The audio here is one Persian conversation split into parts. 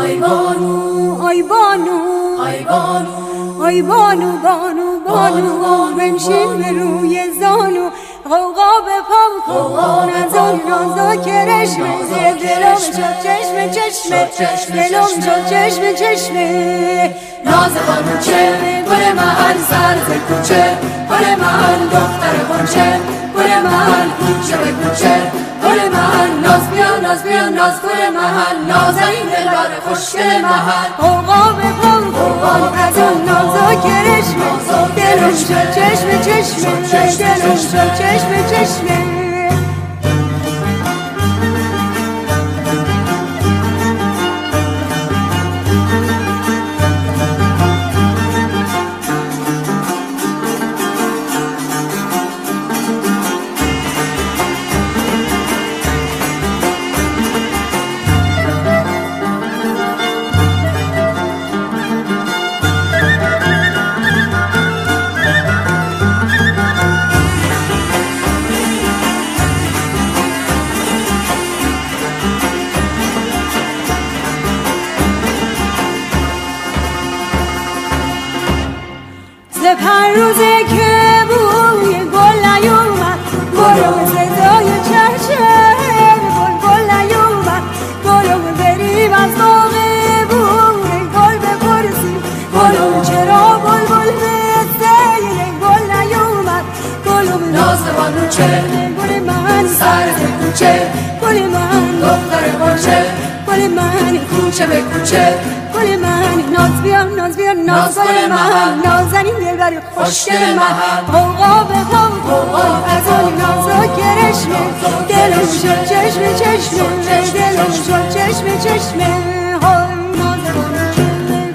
آی بانو آی بانو آی بانو آی بانو بانو بانو بنشین به روی زانو غوغا به پام کن از آن نازا کرشمه دلم شد چشمه چشمه دلم شد چشمه چشمه ناز بانوچه گل محل سرز کوچه گل محل دختر غنچه گل محل کوچه به کوچه گل محل ناز بیا ناز بیا ناز گل محل نازنین دلبر خوشگل محل غوغا به پام کن از آن نازا کرشمه دلم شد چشمه چشمه دلم شد چشمه چشمه پر روزه که بوی گل نیومد گلو صدای چشم گل نیومد گلو بریم از باغ بوی گل بپرسیم گلو چرا بلبل مثل گل نیومد گلو ناز بانوچه گل من سر کوچه گل من دختر غنچه گل من کوچه به کوچه گل من ناز بیا ناز بیا ناز گل من نازنین دلبر خوشگل محل غوغا به پام کن از آن نازا کرشمه دلم شد چشمه چشمه دلم شد چشمه چشمه های ناز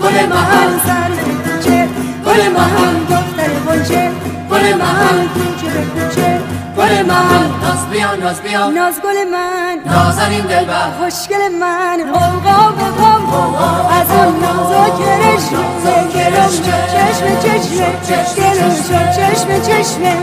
گل محل سر کوچه گل محل دختر غنچه گل محل کوچه به کوچه گل محل ناز بیا ناز بیا ناز گل من نازنین دلبر خوشگل من غوغا به پام از آن نازا کرشمه دلم شد چشمه چشمه دلم شد چشمه چشمه